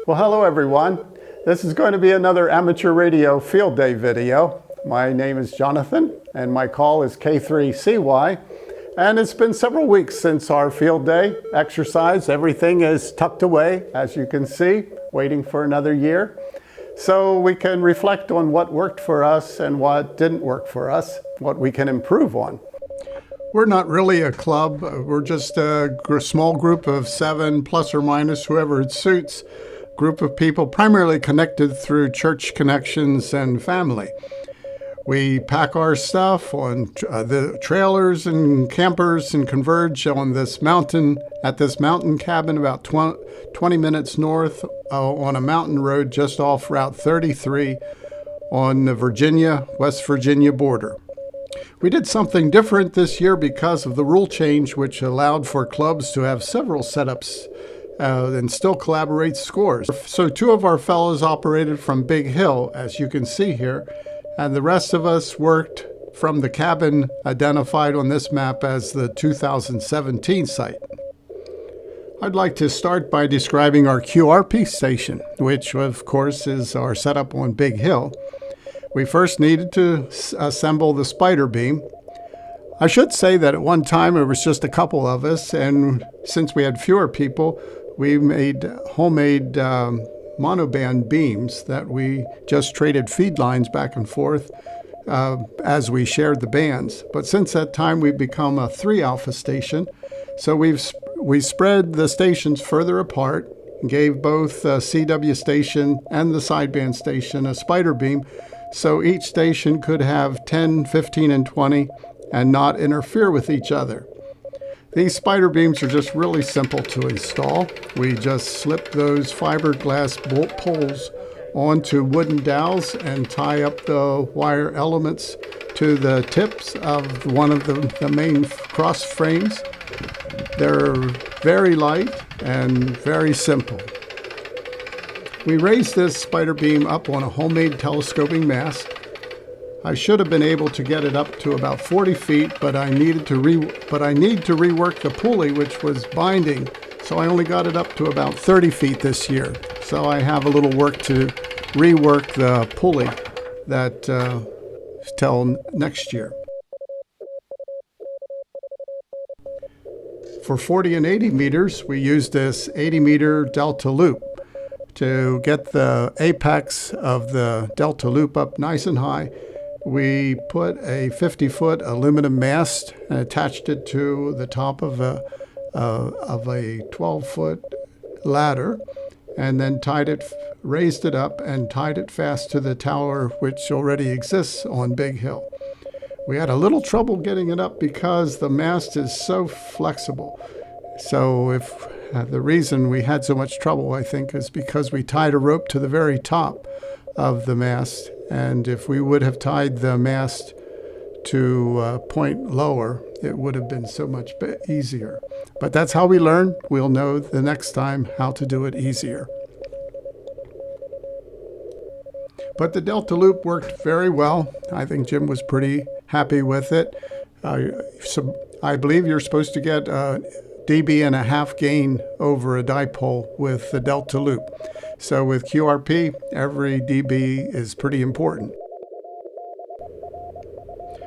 Well, hello everyone. This is going to be another amateur radio field day video. My name is Jonathan and my call is K3CY. And it's been several weeks since our field day exercise. Everything is tucked away, as you can see, waiting for another year. So we can reflect on what worked for us and what didn't work for us, what we can improve on. We're not really a club. We're just a small group of 7, plus or minus, whoever it suits, group of people primarily connected through church connections and family. We pack our stuff on the trailers and campers and converge on this mountain, at this mountain cabin about 20 minutes north on a mountain road just off Route 33 on the West Virginia border. We did something different this year because of the rule change, which allowed for clubs to have several setups and still collaborate scores. So 2 of our fellows operated from Big Hill, as you can see here, and the rest of us worked from the cabin identified on this map as the 2017 site. I'd like to start by describing our QRP station, which of course is our setup on Big Hill. We first needed to assemble the spider beam. I should say that at one time it was just a couple of us, and since we had fewer people, we made homemade monoband beams that we just traded feed lines back and forth as we shared the bands. But since that time, we've become a 3 alpha station. So we spread the stations further apart, gave both the CW station and the sideband station a spider beam, so each station could have 10, 15, and 20 and not interfere with each other. These spider beams are just really simple to install. We just slip those fiberglass bolt poles onto wooden dowels and tie up the wire elements to the tips of one of the main cross frames. They're very light and very simple. We raised this spider beam up on a homemade telescoping mast. I should have been able to get it up to about 40 feet, but I need to rework the pulley, which was binding, so I only got it up to about 30 feet this year. So I have a little work to rework the pulley that till next year. For 40 and 80 meters, we used this 80-meter delta loop to get the apex of the delta loop up nice and high. We put a 50-foot aluminum mast and attached it to the top of a 12-foot ladder, and then raised it up and tied it fast to the tower which already exists on Big Hill. We had a little trouble getting it up because the mast is so flexible. So the reason we had so much trouble, I think, is because we tied a rope to the very top of the mast, and if we would have tied the mast to a point lower, it would have been so much easier. But that's how we learn. We'll know the next time how to do it easier. But the delta loop worked very well. I think Jim was pretty happy with it. So I believe you're supposed to get a dB.5 gain over a dipole with the delta loop. So with QRP, every dB is pretty important.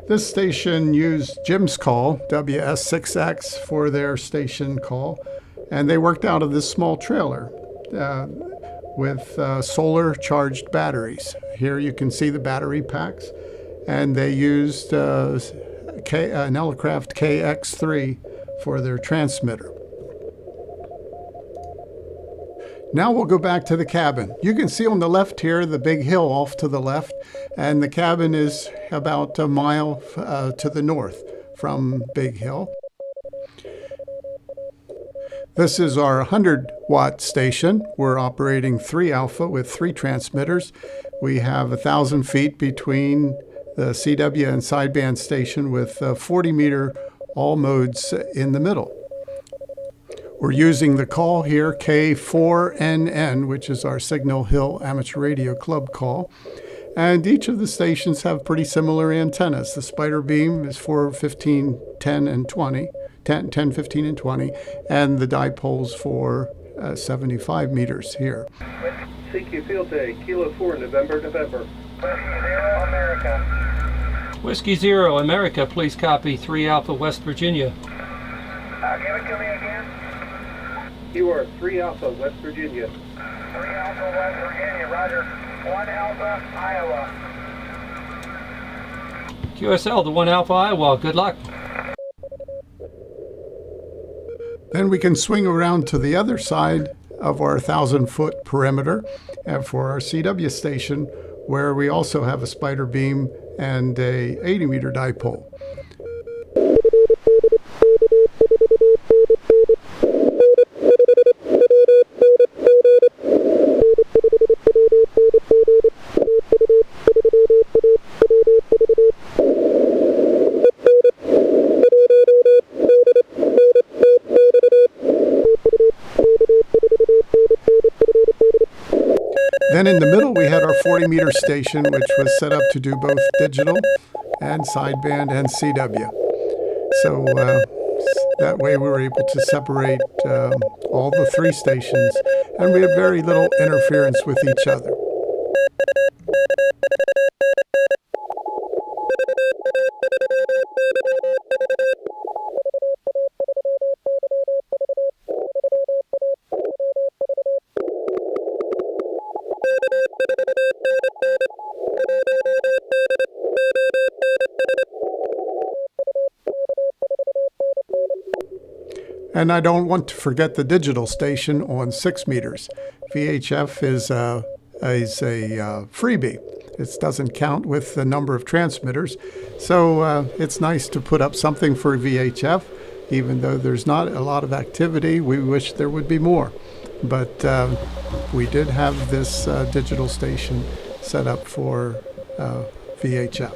This station used Jim's call, WS6X, for their station call, and they worked out of this small trailer with solar charged batteries. Here you can see the battery packs, and they used an Elecraft KX3 for their transmitter. Now we'll go back to the cabin. You can see on the left here the Big Hill off to the left, and the cabin is about a mile to the north from Big Hill. This is our 100-watt station. We're operating 3 alpha with 3 transmitters. We have 1,000 feet between the CW and sideband station with 40-meter all modes in the middle. We're using the call here, K4NN, which is our Signal Hill Amateur Radio Club call. And each of the stations have pretty similar antennas. The spider beam is for 15, 10, and 20, 10, 15, and 20, and the dipoles for 75 meters here. CQ Field Day, Kilo 4, November. Whiskey 0, America. Whiskey 0, America, please copy 3 Alpha, West Virginia. Give it to me again. You are 3 Alpha, West Virginia. 3 Alpha, West Virginia, roger. 1 Alpha, Iowa. QSL to 1 Alpha, Iowa, good luck. Then we can swing around to the other side of our 1,000-foot perimeter for our CW station, where we also have a spider beam and a 80-meter dipole. Then in the middle, we had our 40-meter station, which was set up to do both digital and sideband and CW. So that way we were able to separate all the 3 stations, and we had very little interference with each other. And I don't want to forget the digital station on 6 meters. VHF is a freebie. It doesn't count with the number of transmitters. So it's nice to put up something for VHF, even though there's not a lot of activity. We wish there would be more. But we did have this digital station set up for VHF.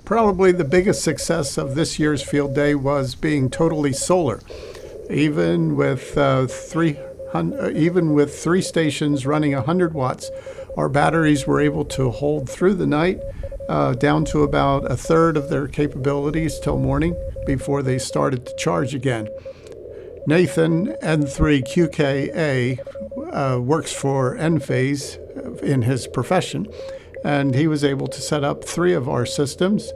Probably the biggest success of this year's field day was being totally solar. Even with 3 stations running 100 watts, our batteries were able to hold through the night down to about a third of their capabilities till morning before they started to charge again. Nathan, N3QKA, works for Enphase in his profession, and he was able to set up 3 of our systems,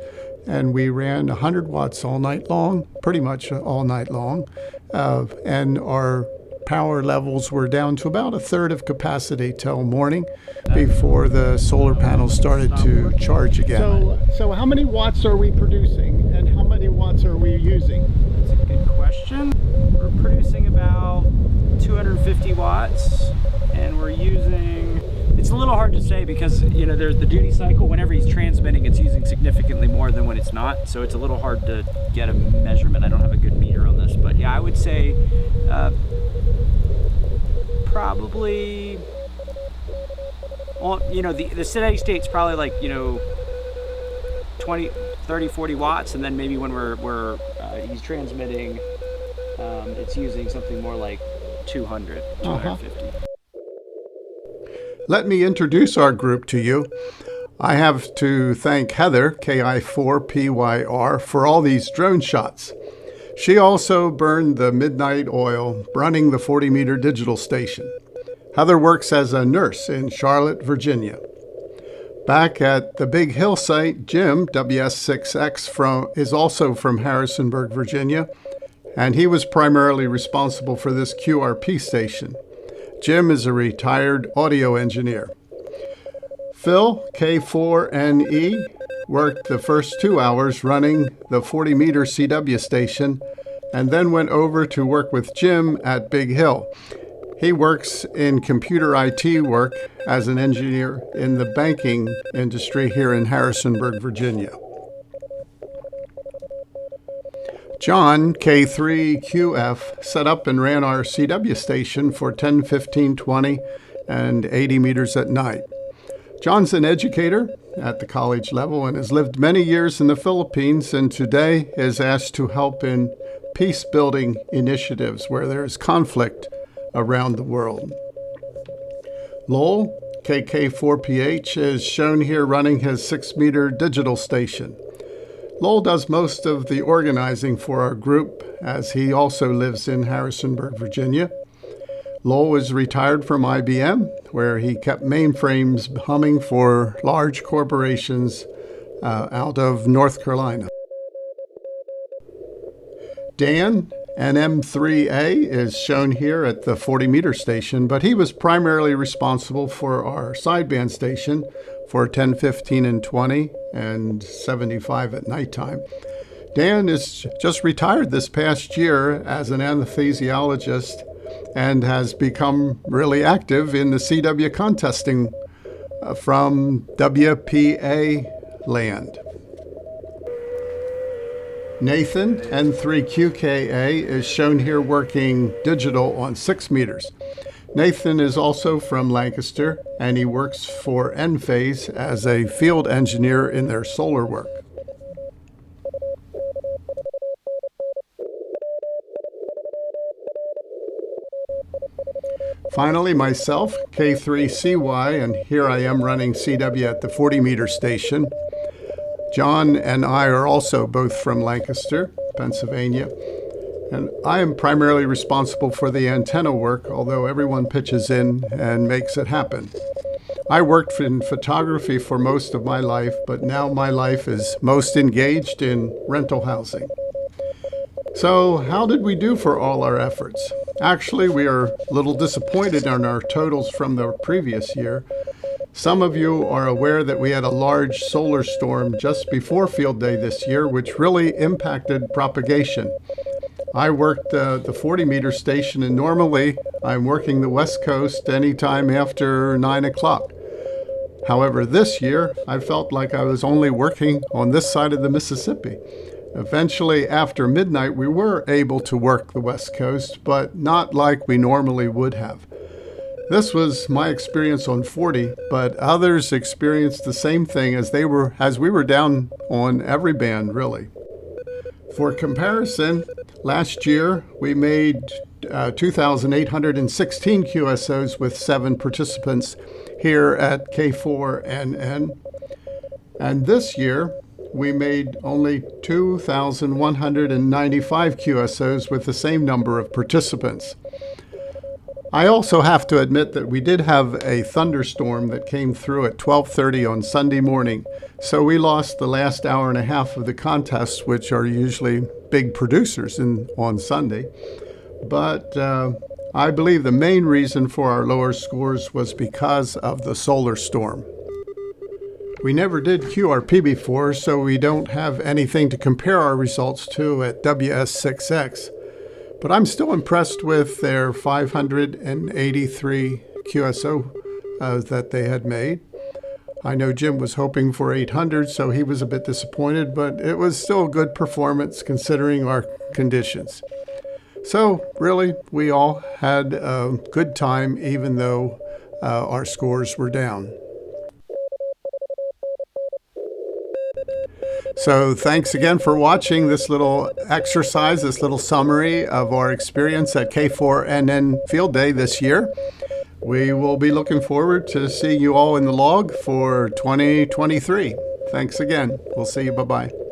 and we ran 100 watts all night long, pretty much all night long, and our power levels were down to about a third of capacity till morning before the solar panels started to charge again. So how many watts are we producing, and how many watts are we using? That's a good question. We're producing about 250 watts, and we're using, it's a little hard to say because, you know, there's the duty cycle. Whenever he's transmitting, it's using significantly more than when it's not, so it's a little hard to get a measurement. I don't have a good meter on this, but yeah, I would say probably, you know, the steady state's probably like, you know, 20, 30, 40 watts, and then maybe when he's transmitting, it's using something more like 200, 250. Let me introduce our group to you. I have to thank Heather, KI4PYR, for all these drone shots. She also burned the midnight oil running the 40-meter digital station. Heather works as a nurse in Charlotte, Virginia. Back at the Big Hill site, Jim, WS6X, is also from Harrisonburg, Virginia, and he was primarily responsible for this QRP station. Jim is a retired audio engineer. Phil, K4NE, worked the first 2 hours running the 40-meter CW station and then went over to work with Jim at Big Hill. He works in computer IT work as an engineer in the banking industry here in Harrisonburg, Virginia. John, K3QF, set up and ran our CW station for 10, 15, 20, and 80 meters at night. John's an educator at the college level and has lived many years in the Philippines, and today is asked to help in peace-building initiatives where there is conflict around the world. Lowell, KK4PH, is shown here running his 6-meter digital station. Lowell does most of the organizing for our group, as he also lives in Harrisonburg, Virginia. Lowell was retired from IBM, where he kept mainframes humming for large corporations out of North Carolina. Dan, NM3A, is shown here at the 40-meter station, but he was primarily responsible for our sideband station for 10, 15, and 20, and 75 at nighttime. Dan is just retired this past year as an anesthesiologist and has become really active in the CW contesting from WPA land. Nathan, N3QKA, is shown here working digital on 6 meters. Nathan is also from Lancaster, and he works for Enphase as a field engineer in their solar work. Finally, myself, K3CY, and here I am running CW at the 40-meter station. John and I are also both from Lancaster, Pennsylvania, and I am primarily responsible for the antenna work, although everyone pitches in and makes it happen. I worked in photography for most of my life, but now my life is most engaged in rental housing. So how did we do for all our efforts? Actually, we are a little disappointed in our totals from the previous year. Some of you are aware that we had a large solar storm just before Field Day this year, which really impacted propagation. I worked the 40-meter station, and normally I'm working the West Coast anytime after 9 o'clock. However, this year I felt like I was only working on this side of the Mississippi. Eventually, after midnight, we were able to work the West Coast, but not like we normally would have. This was my experience on 40, but others experienced the same thing as we were down on every band, really. For comparison, last year we made 2,816 QSOs with 7 participants here at K4NN. And this year we made only 2,195 QSOs with the same number of participants. I also have to admit that we did have a thunderstorm that came through at 12:30 on Sunday morning, so we lost the last hour and a half of the contests, which are usually big producers on Sunday. But I believe the main reason for our lower scores was because of the solar storm. We never did QRP before, so we don't have anything to compare our results to at WS6X. But I'm still impressed with their 583 QSO that they had made. I know Jim was hoping for 800, so he was a bit disappointed, but it was still a good performance considering our conditions. So really, we all had a good time, even though our scores were down. So thanks again for watching this little exercise, this little summary of our experience at K4NN Field Day this year. We will be looking forward to seeing you all in the log for 2023. Thanks again. We'll see you. Bye-bye.